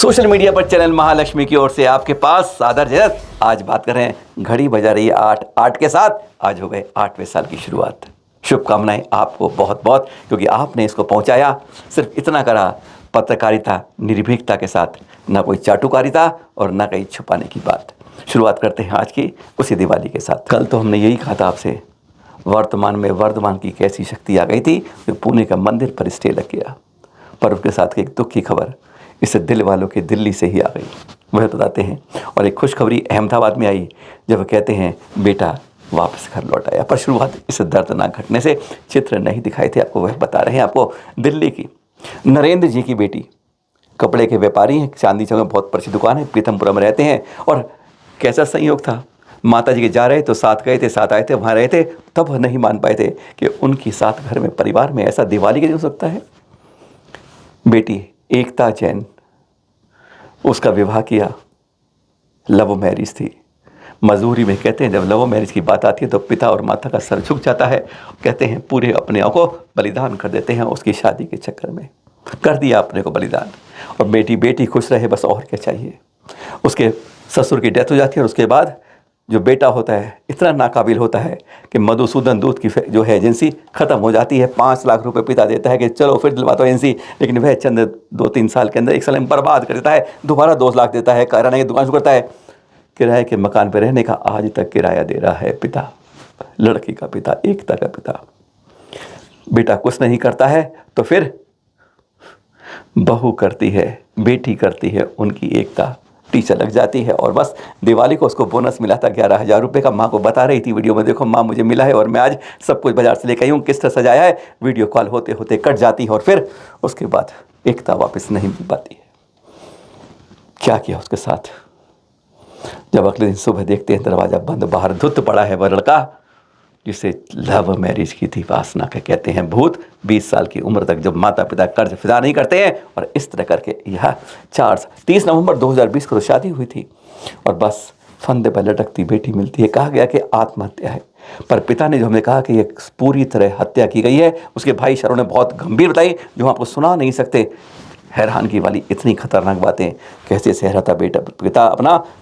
Social media पर channel Mahalakshmi की ओर से आपके पास सादर जयत। आज बात कर रहे हैं, घड़ी बजा रही है 8 के साथ आज हो गए 8वें साल की शुरुआत। शुभकामनाएं आपको बहुत बहुत, क्योंकि आपने इसको पहुंचाया। सिर्फ इतना करा, पत्रकारिता निर्भीकता के साथ, ना कोई चाटुकारिता और ना कहीं छुपाने की बात। शुरुआत करते हैं आज की उसी दिवाली के साथ। कल तो हमने यही कहा था आपसे, वर्तमान में वर्धमान की कैसी शक्ति आ गई थी कि पुणे का मंदिर पर स्टे लग गया। पर उसके साथ एक दुख की खबर इस दिल वालों के दिल्ली से ही आ गई, वह बताते हैं। और एक खुशखबरी अहमदाबाद में आई, जब कहते हैं बेटा वापस घर लौट आया। पर शुरुआत इस दर्दनाक घटने से, चित्र नहीं दिखाए थे आपको, वह बता रहे हैं आपको। दिल्ली की नरेंद्र जी की बेटी कपड़े के व्यापारी हैं, चांदी चौक में बहुत प्रसिद्ध दुकान है, पीतमपुरा में रहते हैं। और कैसा संयोग था, माता जी के जा रहे तो साथ गए थे, साथ आए थे, वहाँ रहे थे, तब नहीं मान पाए थे कि उनकी साथ घर में परिवार में ऐसा दिवाली के दिन हो सकता है। बेटी एकता जैन, उसका विवाह किया, लव मैरिज थी। मजबूरी में कहते हैं जब लव मैरिज की बात आती है तो पिता और माता का सर झुक जाता है। कहते हैं पूरे अपने आप को बलिदान कर देते हैं उसकी शादी के चक्कर में। कर दिया अपने को बलिदान, और बेटी खुश रहे, बस और क्या चाहिए। उसके ससुर की डेथ हो जाती है और उसके बाद जो बेटा होता है इतना नाकाबिल होता है कि मधुसूदन दूध की जो है एजेंसी ख़त्म हो जाती है। 5 लाख रुपए पिता देता है कि चलो फिर दिलवा दो एजेंसी, लेकिन वह चंद 2-3 साल के अंदर, 1 साल में बर्बाद कर देता है। दोबारा 2 लाख देता है, किराने की दुकान शुरू करता है। किराए के मकान पर रहने का आज तक किराया दे रहा है पिता, लड़की का पिता, एकता का पिता। बेटा कुछ नहीं करता है तो फिर बहू करती है, बेटी करती है, उनकी एकता टीचर लग जाती है। और बस दिवाली को उसको बोनस मिला था 11,000 रुपये का। माँ को बता रही थी वीडियो में, देखो माँ मुझे मिला है और मैं आज सब कुछ बाजार से लेकर आई हूँ, किस तरह सजाया है। वीडियो कॉल होते होते कट जाती है और फिर उसके बाद एकता वापस नहीं मिल पाती है। क्या किया उसके साथ, जब अगले दिन सुबह देखते हैं दरवाज़ा बंद, बाहर धुत पड़ा है वह लड़का जिसे लव मैरिज की थी वासना के कहते हैं भूत। 20 साल की उम्र तक जब माता पिता कर्ज फिदा नहीं करते हैं, और इस तरह करके यह 30 नवंबर 2020 को शादी हुई थी और बस फंदे पर लटकती बेटी मिलती है। कहा गया कि आत्महत्या है, पर पिता ने जो हमने कहा कि एक पूरी तरह हत्या की गई है, उसके भाई शरों ने बहुत गंभीर बताई जो हम आपको सुना नहीं सकते। हैरानगी वाली इतनी खतरनाक बातें, कैसे सह रहा था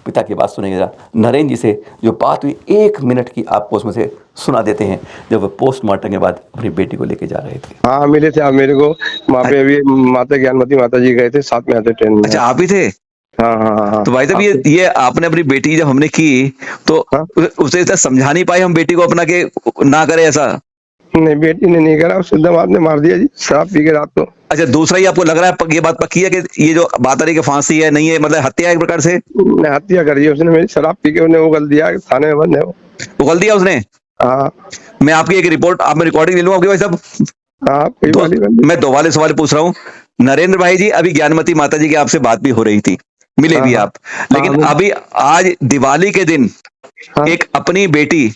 पिता की बात सुनेंगे जरा नरेंद्र जी से। जो बात हुई 1 मिनट की, आपको उसमें से सुना देते हैं, जब वो पोस्टमार्टम के बाद अपनी बेटी को लेके जा रहे थे। हाँ मिले थे आप मेरे को वहाँ पे। अभी माता ज्ञानमती माता जी गए थे, साथ में आते ट्रेन में। अच्छा, आप ही थे? हाँ हाँ हाँ। तो भाई साहब ये आपने अपनी बेटी जब हमने की तो हाँ? उसे इतना समझा नहीं पाए हम बेटी को अपना के ना करे ऐसा? नहीं, बेटी ने नहीं करा, उसे दम आपने मार दिया जी, शराब पी के रात को। अच्छा, दूसरा ही आपको लग रहा है ये बात पक्की है कि ये जो बात आ रही है कि फांसी है, नहीं है, मतलब हत्या है एक प्रकार से? ने हत्या करी है उसने, मेरी शराब पी के उन्हें उगल दिया, थाने में बंद है वो। उगल दिया उसने? हाँ मैं आपकी एक रिपोर्ट, आप में रिकॉर्डिंग ले लूंगा आपके भाई साहब। हाँ। कोई वाली बंदी। मैं 2 वाले सवाल पूछ रहा हूँ। नरेंद्र भाई जी, अभी ज्ञानमती माता जी की आपसे बात भी हो रही थी, मिले भी आप, लेकिन अभी आज दिवाली के दिन एक अपनी बेटी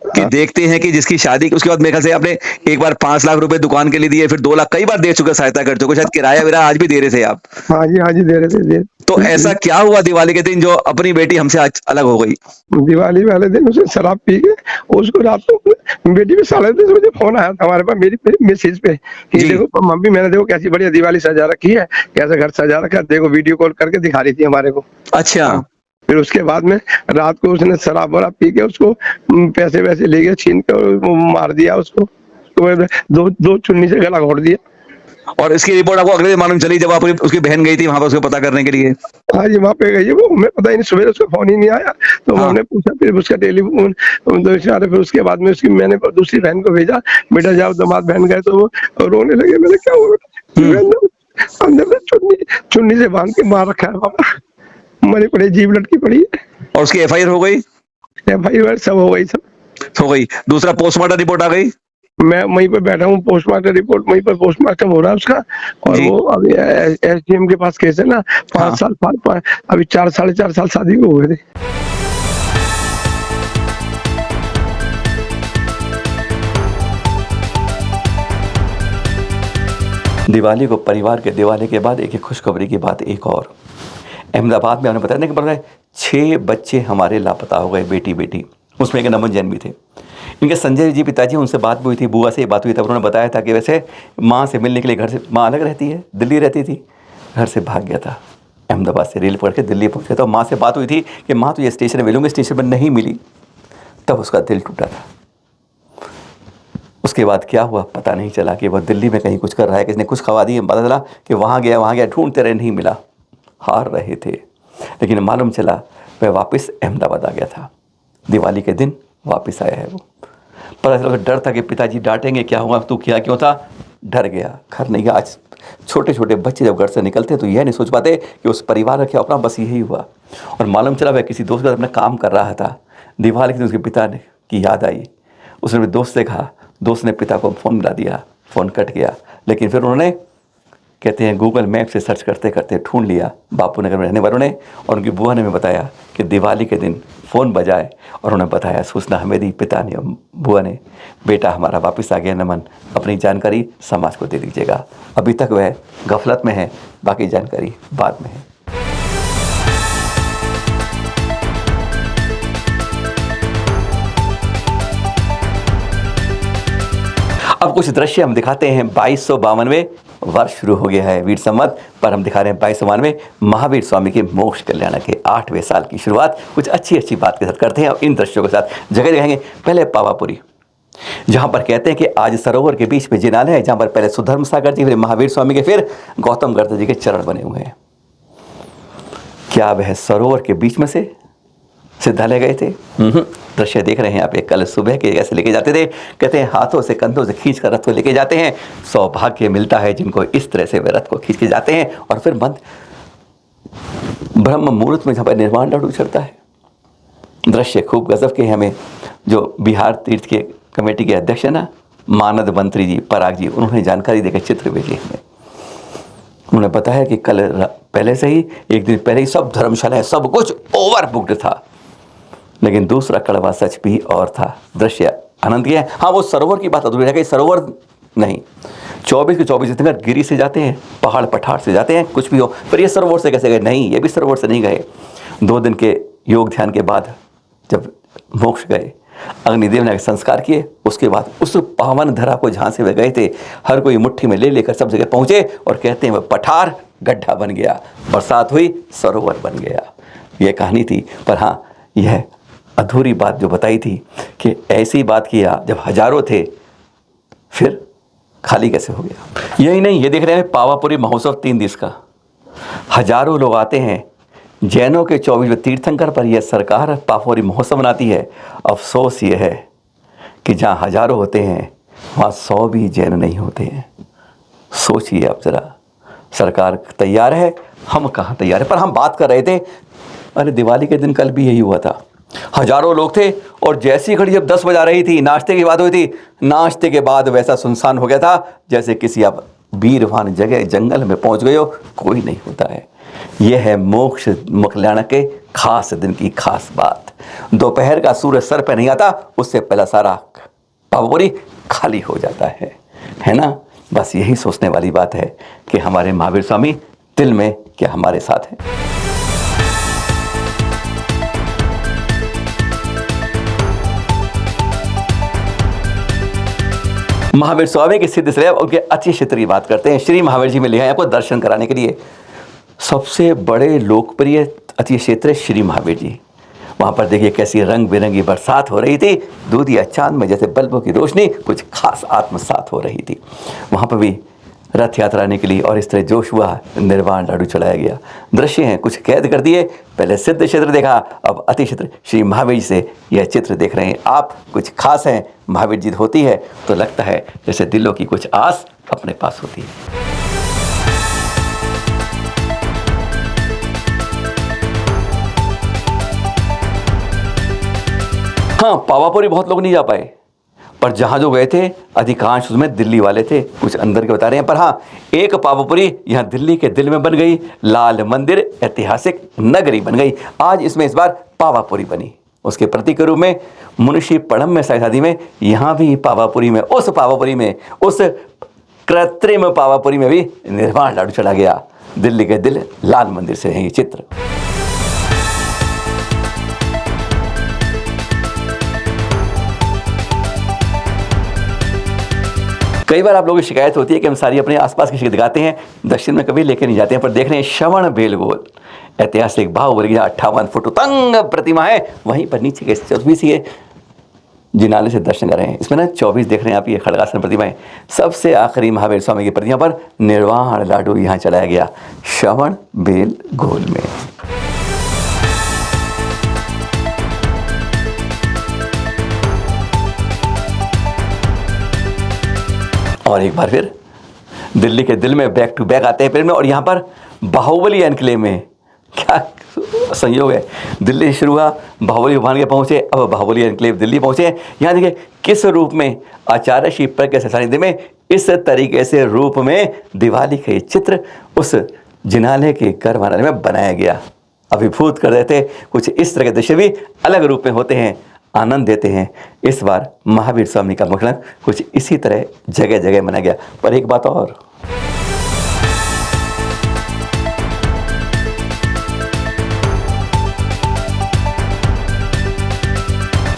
कि देखते हैं कि जिसकी शादी, उसके बाद मेरे ख्याल से आपने एक बार 5 लाख रुपए दुकान के लिए दिए, फिर 2 लाख, कई बार दे चुके, सहायता कर चुके, शायद किराया विरा आज भी दे रहे थे आप। हाँ जी दे रहे थे। तो ऐसा क्या हुआ दिवाली के दिन जो अपनी बेटी हमसे आज अलग हो गई? दिवाली वाले दिन उसे शराब पी के, उसको रात को बेटी में 10:30 बजे फोन आया था हमारे पास, मेरी मैसेज पे कि देखो मम्मी, मैंने देखो कैसी बढ़िया दिवाली सजा रखी है, कैसा घर सजा रखा है, देखो वीडियो कॉल करके दिखा रही थी हमारे को। अच्छा। फिर उसके बाद में रात को उसने शराब वराब पी के उसको पैसे वैसे ले गए, छीन के मार दिया उसको। दो चुन्नी से गला घोट दिया। और इसकी रिपोर्ट आपको अगले दिन मालूम चली जब आप उसकी बहन गई थी वहां पर उसको पता करने के लिए? हाँ जी, वहाँ पे गई है वो, हमें पता ही नहीं, सुबह उसका फोन ही नहीं आया। तो हमने पूछा, फिर उसका टेलीफोन, फिर उसके बाद में उसकी मैंने दूसरी बहन को भेजा, बेटा जाओ, दामाद बहन गए तो वो रोने लगे। मैंने क्या हुआ? अंदर से चुन्नी से बांध के मार रखा है पापा, मरी पड़ी, जीभ लटकी पड़ी है। और उसकी FIR हो गई? FIR सब हो गई, सब हो गई। दूसरा पोस्टमार्टम रिपोर्ट आ गई? मैं वहीं पर बैठा हूँ, पोस्टमार्टम रिपोर्ट वहीं पर पोस्टमार्टम हो रहा है उसका। और वो अभी SDM के पास केस है ना, 5 साल, अभी 4 साढ़े 4 साल शादी को हुए थे। दिवाली को परिवार के दिवाली के बाद एक खुशखबरी की बात एक और। अहमदाबाद में हमने बताया कि पता है 6 बच्चे हमारे लापता हो गए, बेटी, उसमें एक नमन जैन भी थे। इनके संजय जी पिताजी, उनसे बात भी हुई थी, बुआ से बात हुई थी। उन्होंने बताया था कि वैसे माँ से मिलने के लिए घर से, माँ अलग रहती है, दिल्ली रहती थी, घर से भाग गया था। अहमदाबाद से रेल पकड़ के दिल्ली पहुंचे। तो माँ से बात हुई थी कि माँ तुझे स्टेशन में मिलूंगी, स्टेशन पर नहीं मिली, तब उसका दिल टूटा था। उसके बाद क्या हुआ पता नहीं चला कि वह दिल्ली में कहीं कुछ कर रहा है, किसी ने कुछ खबर दी, पता चला कि वहाँ गया ढूंढते रहे, नहीं मिला, हार रहे थे। लेकिन मालूम चला वह वापस अहमदाबाद आ गया था, दिवाली के दिन वापस आया है वो। पता चला डर था कि पिताजी डांटेंगे, क्या हुआ, तू किया क्यों था, डर गया, घर नहीं गया। आज छोटे छोटे बच्चे जब घर से निकलते तो यह नहीं सोच पाते कि उस परिवार का क्या अपना, बस यही हुआ। और मालूम चला वह किसी दोस्त के साथ अपना काम कर रहा था, दिवाली के दिन उसके पिता ने की याद आई, उसने अपने दोस्त से कहा, दोस्त ने पिता को फ़ोन मिला दिया, फ़ोन कट गया। लेकिन फिर उन्होंने, कहते हैं, गूगल मैप से सर्च करते करते ढूंढ लिया बापू नगर में रहने वालों ने, और उनकी बुआ ने भी बताया कि दिवाली के दिन फ़ोन बजाए, और उन्हें बताया, सूचना हमें दी पिता ने, बुआ ने, बेटा हमारा वापस आ गया नमन, अपनी जानकारी समाज को दे दीजिएगा। अभी तक वह गफलत में है, बाकी जानकारी बाद में है। अब कुछ दृश्य हम दिखाते हैं। 2252वें वर्ष शुरू हो गया है वीर संवत, पर हम दिखा रहे हैं 2292 महावीर स्वामी के मोक्ष कल्याण के 8वें साल की शुरुआत कुछ अच्छी बात के साथ करते हैं। और इन दृश्यों के साथ जगह दिखाएंगे। पहले पावापुरी, जहाँ पर कहते हैं कि आज सरोवर के बीच में जिनालय है, जहाँ पर पहले सुधर्म सागर जी, फिर महावीर स्वामी के, फिर गौतम गर्द जी के चरण बने हुए हैं। क्या वह सरोवर के बीच में से सिद्धालय गए थे? दृश्य देख रहे हैं आप, एक कल सुबह के कैसे लेके जाते थे, कहते हैं हाथों से कंधों से खींच कर रथ को लेके जाते हैं। सौभाग्य मिलता है जिनको इस तरह से वे रथ को खींच के जाते हैं, और फिर ब्रह्म मुहूर्त में जहाँ पर निर्वाण लाडू चढ़ता है। दृश्य खूब गजब के हैं। हमें जो बिहार तीर्थ के कमेटी के अध्यक्ष है ना, मानद मंत्री जी, पराग जी, उन्होंने जानकारी देकर चित्र भेजे हमें। उन्होंने बताया कि कल पहले से ही, एक दिन पहले ही सब धर्मशालाएं, सब कुछ ओवर बुक्ड था। लेकिन दूसरा कड़वा सच भी और था। दृश्य आनंद की है। हाँ, वो सरोवर की बात अधूरी रह गई। सरोवर नहीं, 24 के 24 दिन गिरी से जाते हैं, पहाड़ पठार से जाते हैं, कुछ भी हो, पर ये सरोवर से कैसे गए? नहीं, ये भी सरोवर से नहीं गए। 2 दिन के योग ध्यान के बाद जब मोक्ष गए, अग्निदेव ने संस्कार किए, उसके बाद उस पावन धरा को जहाँ से वे गए थे, हर कोई मुट्ठी में ले लेकर सब जगह पहुँचे, और कहते हैं वह पठार गड्ढा बन गया, बरसात हुई, सरोवर बन गया। यह कहानी थी। पर हाँ, यह अधूरी बात जो बताई थी कि ऐसी बात किया जब हजारों थे, फिर खाली कैसे हो गया? यही नहीं, ये देख रहे हैं पावापुरी महोत्सव 3 दिवस का, हजारों लोग आते हैं। जैनों के 24वें तीर्थंकर पर यह सरकार पावापुरी महोत्सव मनाती है। अफसोस ये है कि जहाँ हजारों होते हैं वहाँ 100 भी जैन नहीं होते हैं। सोचिए आप जरा, सरकार तैयार है, हम कहाँ तैयार है। पर हम बात कर रहे थे, अरे दिवाली के दिन कल भी यही हुआ था, हजारों लोग थे, और जैसी घड़ी जब 10 बजा रही थी, नाश्ते की बात हुई थी, नाश्ते के बाद वैसा सुनसान हो गया था जैसे किसी आप बीरवान जगह जंगल में पहुंच गए हो, कोई नहीं होता है। यह है मोक्ष कल्याण के खास दिन की खास बात। दोपहर का सूरज सर पर नहीं आता, उससे पहला सारा पावापुरी खाली हो जाता है ना। बस यही सोचने वाली बात है कि हमारे महावीर स्वामी दिल में क्या हमारे साथ हैं। महावीर स्वामी की सिद्ध से उनके अति क्षेत्र की बात करते हैं। श्री महावीर जी में ले आए आपको दर्शन कराने के लिए। सबसे बड़े लोकप्रिय अति क्षेत्र श्री महावीर जी। वहाँ पर देखिए कैसी रंग बिरंगी बरसात हो रही थी, दूधिया चांद में जैसे बल्बों की रोशनी कुछ खास आत्मसात हो रही थी। वहाँ पर भी रथ यात्रा निकली और इस तरह जोश हुआ, निर्वाण लाडू चढ़ाया गया। दृश्य हैं कुछ कैद कर दिए, पहले सिद्ध क्षेत्र देखा, अब अति क्षेत्र श्री महावीर जी से यह चित्र देख रहे हैं आप। कुछ खास हैं, महावीर जी होती है तो लगता है जैसे दिलों की कुछ आस अपने पास होती है। हाँ, पावापुरी बहुत लोग नहीं जा पाए, पर जहाँ जो गए थे अधिकांश उसमें दिल्ली वाले थे, कुछ अंदर के बता रहे हैं। पर हाँ, एक पावापुरी यहाँ दिल्ली के दिल में बन गई, लाल मंदिर ऐतिहासिक नगरी बन गई। आज इसमें इस बार पावापुरी बनी, उसके प्रतीक के रूप में मुंशी पड़म शादी में यहाँ भी पावापुरी में, उस पावापुरी में, उस कृत्रिम पावापुरी में भी निर्वाण लाडू चढ़ा गया। दिल्ली के दिल लाल मंदिर से है ये चित्र। कई बार आप लोगों की शिकायत होती है कि हम सारी अपने आसपास की शिकायत दिखाते हैं, दक्षिण में कभी लेके नहीं जाते हैं, पर देख रहे हैं श्रवण बेलगोल, ऐतिहासिक बाहुबली 58 फुट तंग प्रतिमा है, वहीं पर नीचे के 24 जिनाले से दर्शन कर रहे हैं। इसमें ना 24 देख रहे हैं आप, ये खड़गासन प्रतिमा है। सबसे आखिरी महावीर स्वामी की प्रतिमा पर निर्वाण लाडू यहाँ चलाया गया श्रवण बेलगोल में। और एक बार फिर दिल्ली के दिल में बैक टू बैक आते हैं फिल्म में, और यहाँ पर बाहुबली एनक्लेव में क्या संयोग है। दिल्ली से शुरू हुआ, बाहुबली भान के पहुँचे, अब बाहुबली एनक्लेव दिल्ली पहुँचे। यहाँ देखिए किस रूप में आचार्य श्री प्रज्ञ के सानिध्य में इस तरीके से रूप में दिवाली के चित्र उस जिनालय के गर्भगृह में बनाया गया, अभिभूत कर देते। कुछ इस तरह के दृश्य भी अलग रूप में होते हैं, आनंद देते हैं। इस बार महावीर स्वामी का मुखड़न कुछ इसी तरह जगह जगह बनाया गया। पर एक बात और,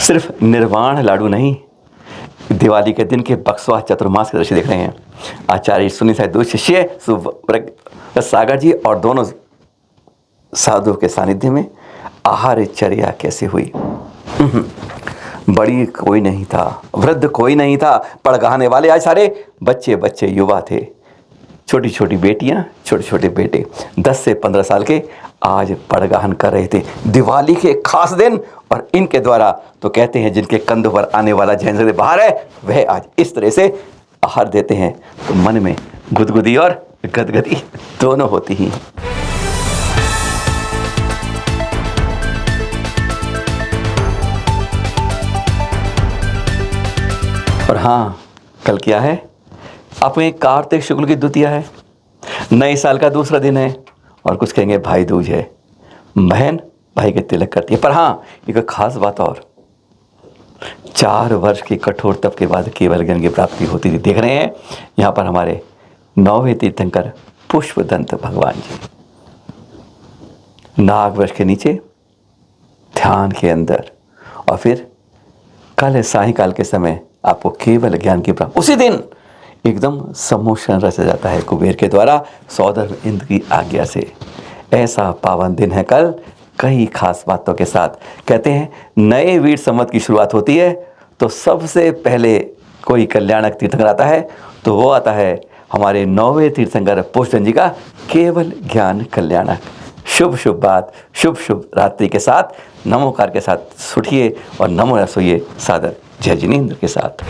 सिर्फ निर्वाण लाडू नहीं, दिवाली के दिन के बक्सवा चतुर्मास के दृश्य देख रहे हैं। आचार्य सुनी साहिब दो शिष्य सुव्रत सागर जी और दोनों साधु के सानिध्य में आहारचर्या कैसे हुई। बड़ी कोई नहीं था, वृद्ध कोई नहीं था, पड़गाहने वाले आज सारे बच्चे बच्चे युवा थे। छोटी छोटी बेटियां, छोटे छोटे बेटे 10 से 15 साल के आज पड़गाहन कर रहे थे दिवाली के खास दिन। और इनके द्वारा तो कहते हैं जिनके कंधों पर आने वाला जैन से बाहर है, वह आज इस तरह से आहार देते हैं, तो मन में गुदगुदी और गदगदी दोनों होती ही। और हाँ, कल क्या है? अपने कार्तिक शुक्ल की द्वितीया है, नए साल का दूसरा दिन है, और कुछ कहेंगे भाई दूज है, बहन भाई के तिलक करती है। पर हाँ, एक खास बात और, 4 वर्ष के कठोर तप के बाद केवल ज्ञान की प्राप्ति होती थी। देख रहे हैं यहाँ पर हमारे 9वें तीर्थंकर पुष्पदंत भगवान जी नाग वृक्ष के नीचे ध्यान के अंदर, और फिर कल सायंकाल के समय आपको केवल ज्ञान की प्राप्ति। उसी दिन एकदम सम्मोहन रचा जाता है कुबेर के द्वारा सौदर इंद्र की आज्ञा से। ऐसा पावन दिन है कल, कई खास बातों के साथ। कहते हैं नए वीर संवत की शुरुआत होती है तो सबसे पहले कोई कल्याणक तीर्थंकर आता है, तो वो आता है हमारे 9वें तीर्थंकर पुष्पदंत जी का केवल ज्ञान कल्याणक। शुभ शुभ बात, शुभ शुभ रात्रि के साथ, नमोकार के साथ सुठिए और नमो सोइए सादर जय जिनेंद्र के साथ।